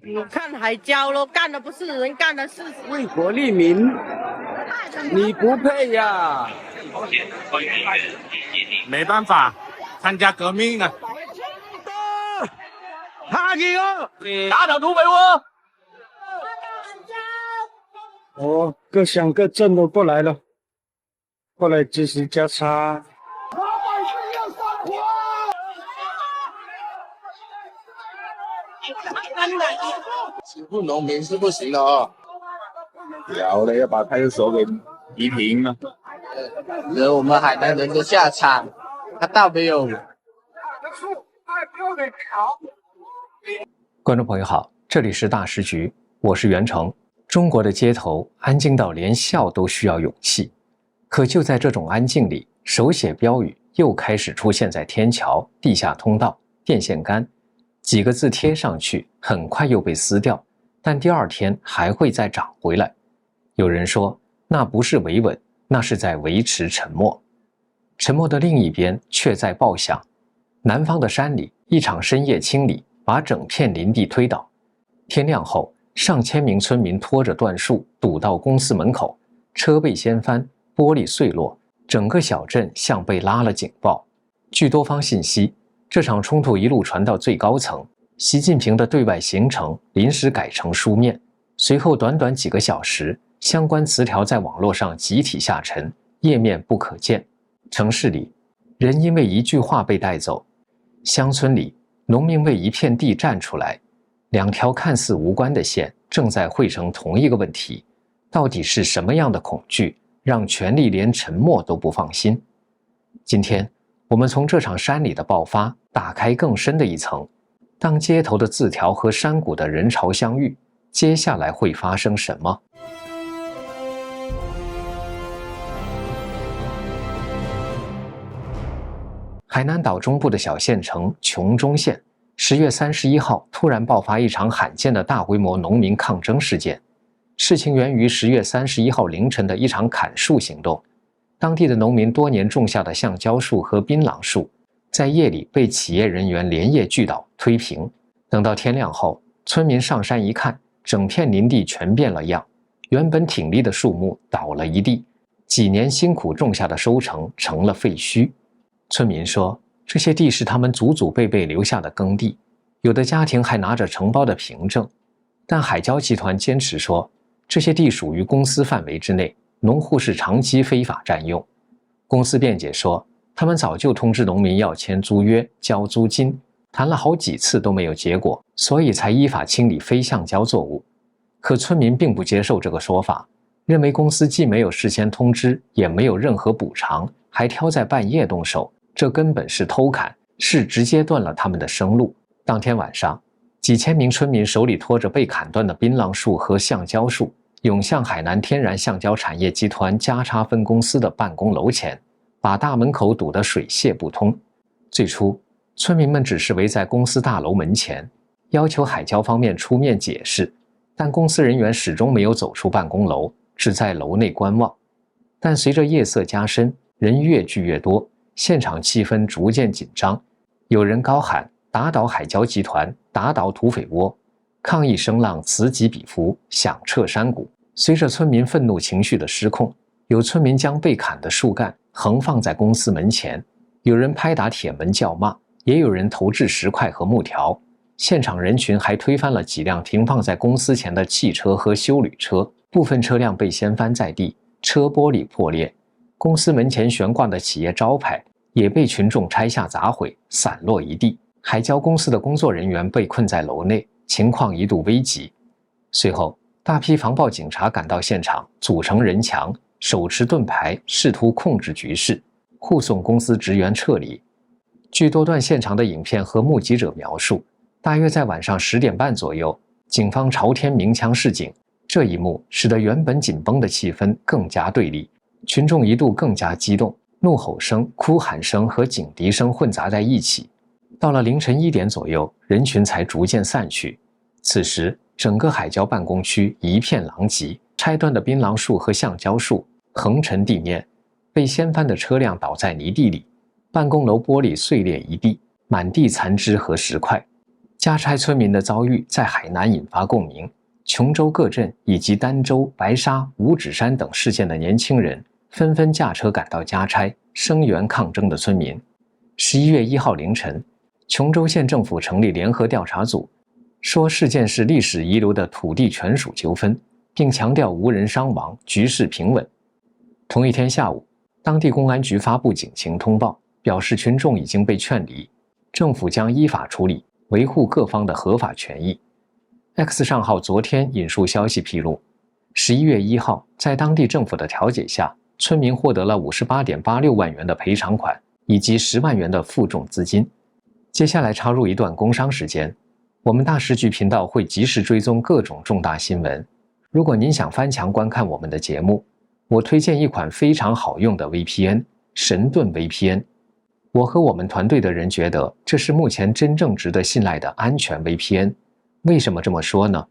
你看海椒咯，干的不是人，干的是为国利民，你不配呀！没办法，参加革命了。哈基哦，打倒土匪窝！哦，各乡各镇都过来了，过来支持加沙。老百姓要上火！欺负农民是不行的哦。要了要把派出所给移平了。惹我们海南人的下场，他倒没有。观众朋友好，这里是大时局，我是袁成。中国的街头安静到连笑都需要勇气，可就在这种安静里，手写标语又开始出现在天桥、地下通道、电线杆，几个字贴上去，很快又被撕掉，但第二天还会再长回来。有人说，那不是维稳，那是在维持沉默。沉默的另一边却在爆响。南方的山里，一场深夜清理把整片林地推倒。天亮后，上千名村民拖着断树堵到公司门口，车被掀翻，玻璃碎落，整个小镇像被拉了警报。据多方信息，这场冲突一路传到最高层，习近平的对外行程临时改成书面，随后短短几个小时，相关词条在网络上集体下沉，页面不可见。城市里，人因为一句话被带走；乡村里，农民为一片地站出来。两条看似无关的线正在汇成同一个问题：到底是什么样的恐惧，让权力连沉默都不放心？今天，我们从这场山里的爆发打开更深的一层。当街头的字条和山谷的人潮相遇，接下来会发生什么？海南岛中部的小县城琼中县10月31号突然爆发一场罕见的大规模农民抗争事件。事情源于10月31号凌晨的一场砍树行动。当地的农民多年种下的橡胶树和槟榔树，在夜里被企业人员连夜锯倒推平。等到天亮后，村民上山一看，整片林地全变了样，原本挺立的树木倒了一地，几年辛苦种下的收成成了废墟。村民说，这些地是他们祖祖辈辈留下的耕地，有的家庭还拿着承包的凭证。但海椒集团坚持说，这些地属于公司范围之内，农户是长期非法占用。公司辩解说，他们早就通知农民要签租约、交租金，谈了好几次都没有结果，所以才依法清理非橡胶作物。可村民并不接受这个说法，认为公司既没有事先通知，也没有任何补偿，还挑在半夜动手，这根本是偷砍，是直接断了他们的生路。当天晚上，几千名村民手里拖着被砍断的槟榔树和橡胶树，涌向海南天然橡胶产业集团加差分公司的办公楼前，把大门口堵得水泄不通。最初，村民们只是围在公司大楼门前，要求海椒方面出面解释，但公司人员始终没有走出办公楼，只在楼内观望。但随着夜色加深，人越聚越多，现场气氛逐渐紧张，有人高喊打倒海椒集团，打倒土匪窝，抗议声浪此起彼伏，响彻山谷。随着村民愤怒情绪的失控，有村民将被砍的树干横放在公司门前，有人拍打铁门叫骂，也有人投掷石块和木条。现场人群还推翻了几辆停放在公司前的汽车和休旅车，部分车辆被掀翻在地，车玻璃破裂。公司门前悬挂的企业招牌也被群众拆下砸毁，散落一地。海椒公司的工作人员被困在楼内，情况一度危急。随后，大批防暴警察赶到现场，组成人墙，手持盾牌，试图控制局势，护送公司职员撤离。据多段现场的影片和目击者描述，大约在晚上10点半左右，警方朝天鸣枪示警。这一幕使得原本紧绷的气氛更加对立，群众一度更加激动，怒吼声、哭喊声和警笛声混杂在一起。到了凌晨1点左右，人群才逐渐散去。此时，整个海椒办公区一片狼藉，拆断的槟榔树和橡胶树横陈地面，被掀翻的车辆倒在泥地里，办公楼玻璃碎裂一地，满地残肢和石块。加差村民的遭遇在海南引发共鸣，琼州各镇以及儋州、白沙、五指山等市县的年轻人纷纷驾车赶到加差，声援抗争的村民。11月1号凌晨，琼州县政府成立联合调查组，说事件是历史遗留的土地权属纠纷，并强调无人伤亡，局势平稳。同一天下午，当地公安局发布警情通报，表示群众已经被劝离，政府将依法处理，维护各方的合法权益。X 账号昨天引述消息披露，11月1号，在当地政府的调解下，村民获得了58.86万元的赔偿款以及10万元的负重资金。接下来插入一段工商时间，我们大时局频道会及时追踪各种重大新闻。如果您想翻墙观看我们的节目，我推荐一款非常好用的 VPN， 神盾 VPN。我和我们团队的人觉得，这是目前真正值得信赖的安全 VPN。为什么这么说呢？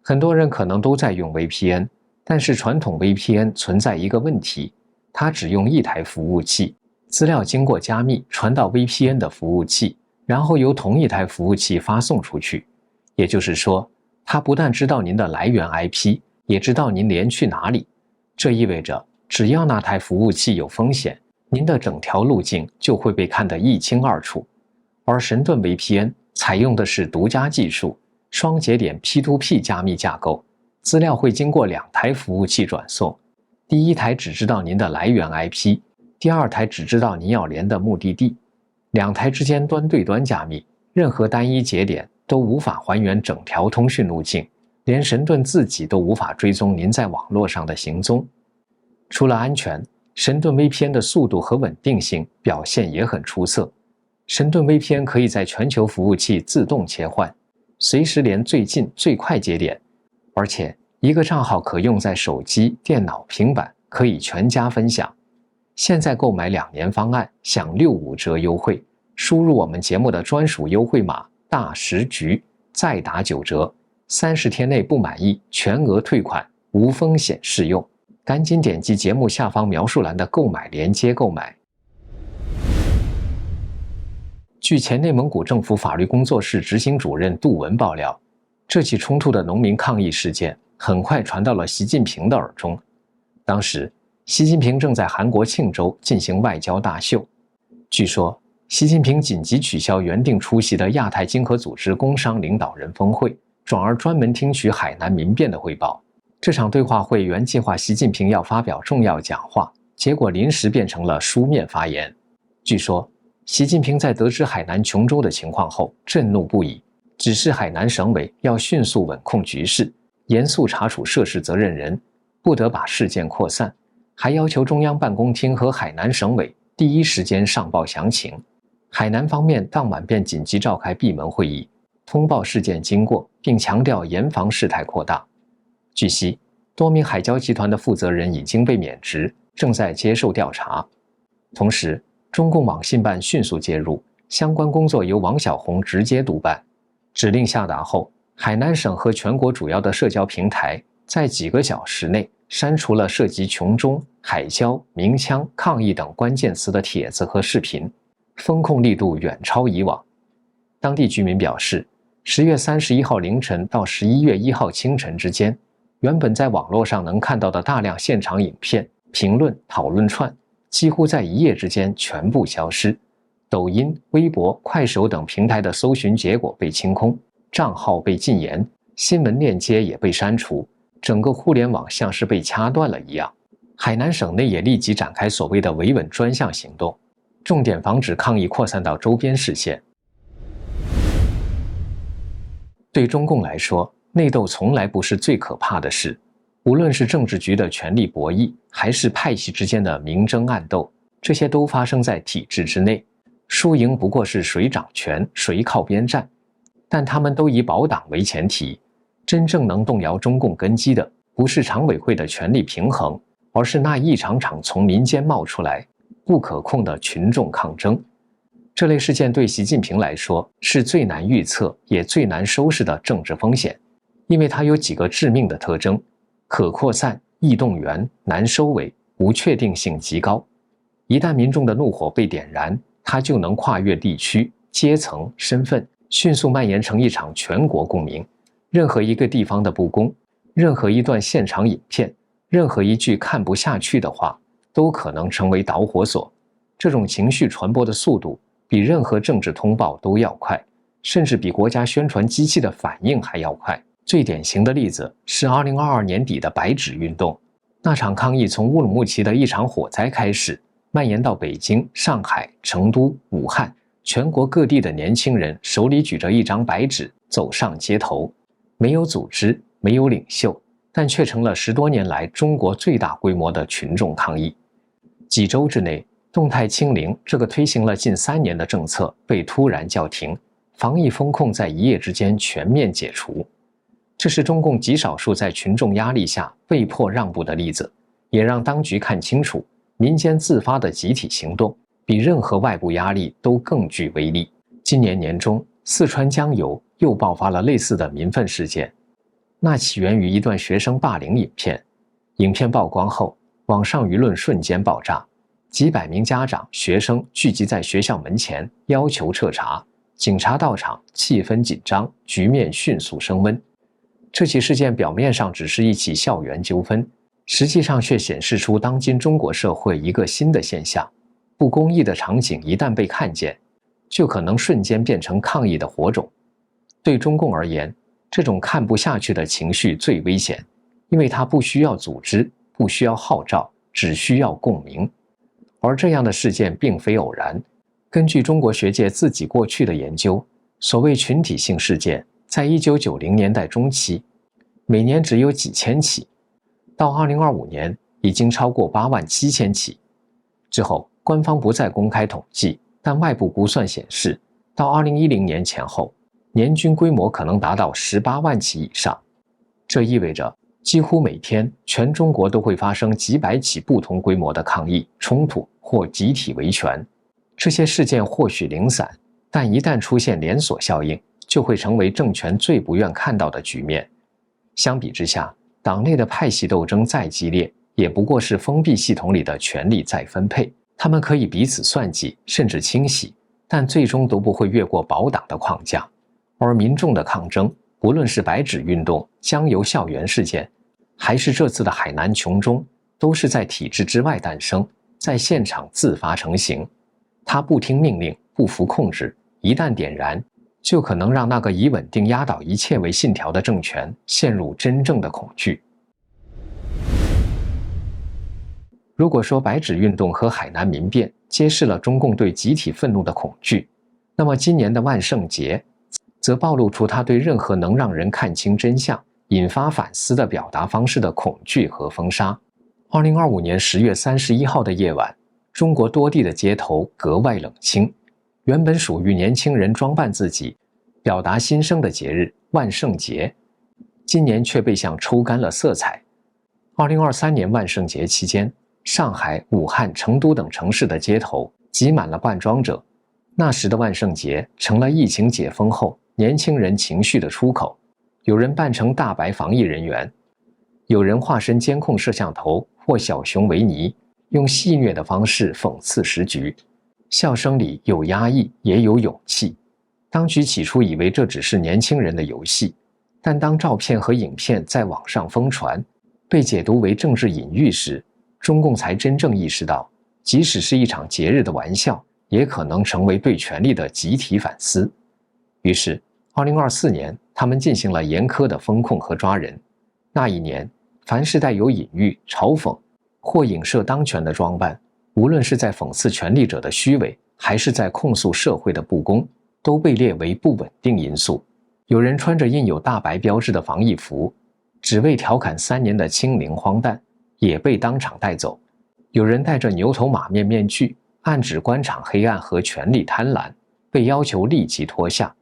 很多人可能都在用 VPN， 但是传统 VPN 存在一个问题，它只用一台服务器，资料经过加密传到 VPN 的服务器，然后由同一台服务器发送出去。也就是说，它不但知道您的来源 IP， 也知道您连去哪里。这意味着，只要那台服务器有风险，您的整条路径就会被看得一清二楚。而神盾 VPN 采用的是独家技术，双节点 P2P 加密架构，资料会经过2台服务器转送，第一台只知道您的来源 IP， 第二台只知道您要连的目的地，2台之间端对端加密，任何单一节点都无法还原整条通讯路径，连神盾自己都无法追踪您在网络上的行踪。除了安全，神盾 VPN 的速度和稳定性表现也很出色。神盾 VPN 可以在全球服务器自动切换，随时连最近最快节点，而且一个账号可用在手机、电脑、平板，可以全家分享。现在购买2年方案享65折优惠，输入我们节目的专属优惠码大时局，再打9折，30天内不满意全额退款，无风险适用。赶紧点击节目下方描述栏的购买链接购买。据前内蒙古政府法律工作室执行主任杜文爆料，这起冲突的农民抗议事件很快传到了习近平的耳中。当时，习近平正在韩国庆州进行外交大秀。据说，习近平紧急取消原定出席的亚太经合组织工商领导人峰会，转而专门听取海南民变的汇报。这场对话会原计划习近平要发表重要讲话，结果临时变成了书面发言。据说，习近平在得知海南琼州的情况后震怒不已，指示海南省委要迅速稳控局势，严肃查处涉事责任人，不得把事件扩散，还要求中央办公厅和海南省委第一时间上报详情。海南方面当晚便紧急召开闭门会议，通报事件经过，并强调严防事态扩大。据悉，多名海交集团的负责人已经被免职，正在接受调查。同时，中共网信办迅速介入，相关工作由王小红直接督办。指令下达后，海南省和全国主要的社交平台在几个小时内删除了涉及琼中、海交、鸣枪、抗议等关键词的帖子和视频，风控力度远超以往。当地居民表示，10月31号凌晨到11月1号清晨之间，原本在网络上能看到的大量现场影片、评论、讨论串，几乎在一夜之间全部消失。抖音、微博、快手等平台的搜寻结果被清空，账号被禁言，新闻链接也被删除，整个互联网像是被掐断了一样。海南省内也立即展开所谓的维稳专项行动，重点防止抗议扩散到周边市县。对中共来说，内斗从来不是最可怕的事，无论是政治局的权力博弈，还是派系之间的明争暗斗，这些都发生在体制之内，输赢不过是谁掌权，谁靠边站。但他们都以保党为前提，真正能动摇中共根基的，不是常委会的权力平衡，而是那一场场从民间冒出来不可控的群众抗争。这类事件对习近平来说是最难预测也最难收拾的政治风险，因为它有几个致命的特征：可扩散、易动员、难收尾、不确定性极高。一旦民众的怒火被点燃，它就能跨越地区、阶层、身份，迅速蔓延成一场全国共鸣。任何一个地方的不公，任何一段现场影片，任何一句看不下去的话，都可能成为导火索。这种情绪传播的速度比任何政治通报都要快，甚至比国家宣传机器的反应还要快。最典型的例子是2022年底的白纸运动。那场抗议从乌鲁木齐的一场火灾开始，蔓延到北京、上海、成都、武汉，全国各地的年轻人手里举着一张白纸走上街头，没有组织，没有领袖，但却成了10多年来中国最大规模的群众抗议。几周之内，动态清零这个推行了近3年的政策被突然叫停，防疫风控在一夜之间全面解除。这是中共极少数在群众压力下被迫让步的例子，也让当局看清楚，民间自发的集体行动比任何外部压力都更具威力。今年年中，四川江油又爆发了类似的民愤事件，那起源于一段学生霸凌影片。影片曝光后，网上舆论瞬间爆炸，几百名家长、学生聚集在学校门前要求彻查，警察到场，气氛紧张，局面迅速升温。这起事件表面上只是一起校园纠纷，实际上却显示出当今中国社会一个新的现象：不公义的场景一旦被看见，就可能瞬间变成抗议的火种。对中共而言，这种看不下去的情绪最危险，因为它不需要组织，不需要号召，只需要共鸣。而这样的事件并非偶然。根据中国学界自己过去的研究，所谓群体性事件在1990年代中期，每年只有几千起，到2025年已经超过87000起。之后，官方不再公开统计，但外部估算显示，到2010年前后，年均规模可能达到18万起以上。这意味着，几乎每天全中国都会发生几百起不同规模的抗议、冲突或集体维权。这些事件或许零散，但一旦出现连锁效应，就会成为政权最不愿看到的局面。相比之下，党内的派系斗争再激烈，也不过是封闭系统里的权力再分配，他们可以彼此算计，甚至清洗，但最终都不会越过保党的框架。而民众的抗争，不论是白纸运动、江油校园事件，还是这次的海南琼中，都是在体制之外诞生，在现场自发成型。他不听命令，不服控制，一旦点燃，就可能让那个以稳定压倒一切为信条的政权陷入真正的恐惧。如果说白纸运动和海南民变揭示了中共对集体愤怒的恐惧，那么今年的万圣节则暴露出他对任何能让人看清真相、引发反思的表达方式的恐惧和封杀。2025年10月31号的夜晚，中国多地的街头格外冷清。原本属于年轻人装扮自己、表达心声的节日万圣节，今年却被像抽干了色彩。2023年万圣节期间，上海、武汉、成都等城市的街头挤满了扮装者。那时的万圣节成了疫情解封后年轻人情绪的出口。有人扮成大白防疫人员，有人化身监控摄像头或小熊维尼，用戏谑的方式讽刺时局。笑声里有压抑，也有勇气。当局起初以为这只是年轻人的游戏，但当照片和影片在网上疯传，被解读为政治隐喻时，中共才真正意识到，即使是一场节日的玩笑，也可能成为对权力的集体反思。于是2024年，他们进行了严苛的封控和抓人。那一年，凡是带有隐喻、嘲讽或影射当权的装扮，无论是在讽刺权力者的虚伪，还是在控诉社会的不公，都被列为不稳定因素。有人穿着印有大白标志的防疫服，只为调侃3年的清零荒诞，也被当场带走。有人戴着牛头马面面具，暗指官场黑暗和权力贪婪，被要求立即脱下。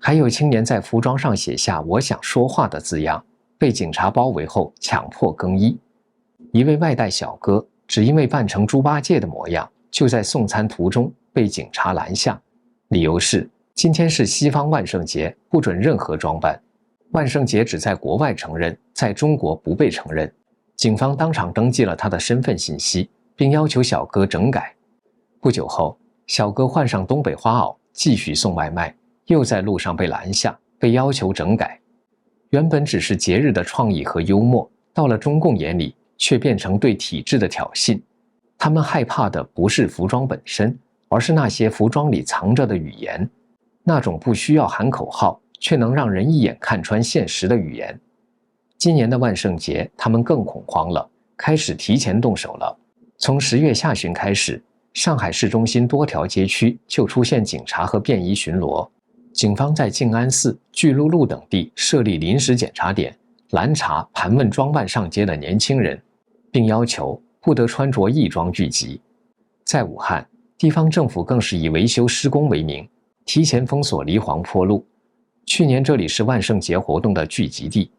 还有青年在服装上写下“我想说话”的字样，被警察包围后强迫更衣。一位外带小哥只因为扮成猪八戒的模样，就在送餐途中被警察拦下，理由是今天是西方万圣节，不准任何装扮，万圣节只在国外承认，在中国不被承认。警方当场登记了他的身份信息，并要求小哥整改。不久后，小哥换上东北花袄继续送外卖，又在路上被拦下，被要求整改。原本只是节日的创意和幽默，到了中共眼里却变成对体制的挑衅。他们害怕的不是服装本身，而是那些服装里藏着的语言，那种不需要喊口号却能让人一眼看穿现实的语言。今年的万圣节，他们更恐慌了，开始提前动手了。从10月下旬开始，上海市中心多条街区就出现警察和便衣巡逻。警方在静安寺、巨鹿路等地设立临时检查点，拦查、盘问装扮上街的年轻人，并要求不得穿着异装聚集。在武汉，地方政府更是以维修施工为名，提前封锁黎黄坡路。去年这里是万圣节活动的聚集地，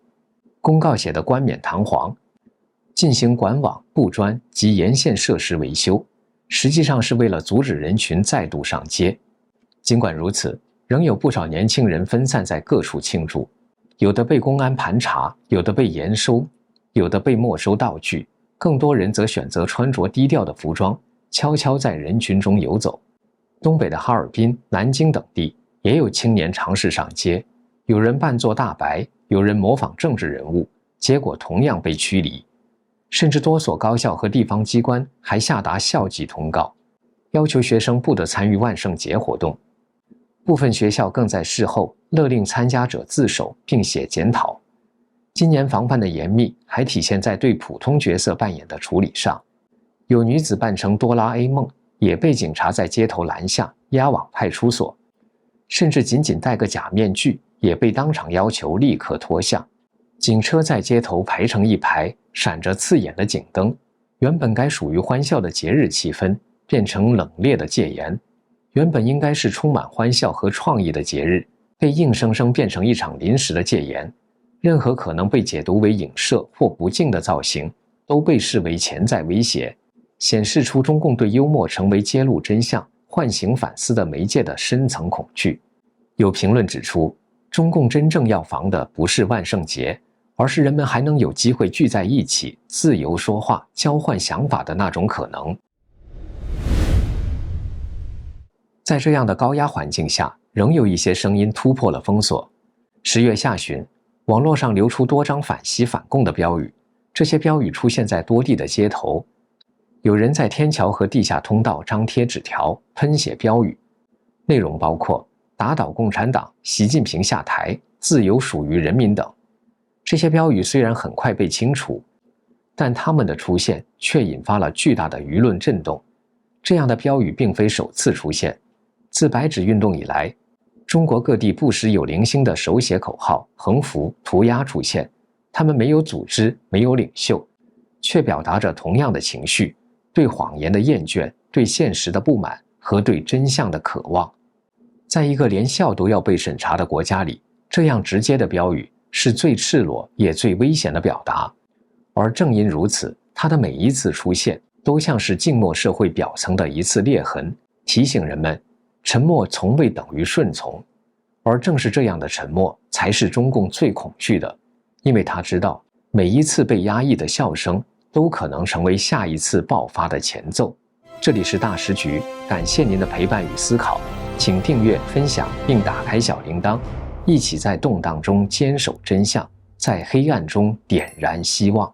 公告写得冠冕堂皇，进行管网、布砖及沿线设施维修，实际上是为了阻止人群再度上街。尽管如此，仍有不少年轻人分散在各处庆祝，有的被公安盘查，有的被严收，有的被没收道具，更多人则选择穿着低调的服装，悄悄在人群中游走。东北的哈尔滨、南京等地也有青年尝试上街，有人扮作大白，有人模仿政治人物，结果同样被驱离。甚至多所高校和地方机关还下达校纪通告，要求学生不得参与万圣节活动。部分学校更在事后勒令参加者自首并写检讨。今年防范的严密还体现在对普通角色扮演的处理上，有女子扮成哆啦 A 梦也被警察在街头拦下押往派出所，甚至仅仅戴个假面具也被当场要求立刻脱下。警车在街头排成一排，闪着刺眼的警灯，原本该属于欢笑的节日气氛变成冷冽的戒严。原本应该是充满欢笑和创意的节日，被硬生生变成一场临时的戒严。任何可能被解读为影射或不敬的造型，都被视为潜在威胁，显示出中共对幽默成为揭露真相、唤醒反思的媒介的深层恐惧。有评论指出，中共真正要防的不是万圣节，而是人们还能有机会聚在一起，自由说话、交换想法的那种可能。在这样的高压环境下，仍有一些声音突破了封锁。10月下旬，网络上流出多张反西反共的标语，这些标语出现在多地的街头，有人在天桥和地下通道张贴纸条、喷写标语，内容包括打倒共产党、习近平下台、自由属于人民等。这些标语虽然很快被清除，但它们的出现却引发了巨大的舆论震动。这样的标语并非首次出现，自白纸运动以来，中国各地不时有零星的手写口号、横幅、涂鸦出现，他们没有组织，没有领袖，却表达着同样的情绪：对谎言的厌倦，对现实的不满和对真相的渴望。在一个连笑都要被审查的国家里，这样直接的标语是最赤裸也最危险的表达。而正因如此，它的每一次出现都像是静默社会表层的一次裂痕，提醒人们沉默从未等于顺从。而正是这样的沉默才是中共最恐惧的，因为他知道每一次被压抑的笑声都可能成为下一次爆发的前奏。这里是大时局，感谢您的陪伴与思考，请订阅、分享并打开小铃铛，一起在动荡中坚守真相，在黑暗中点燃希望。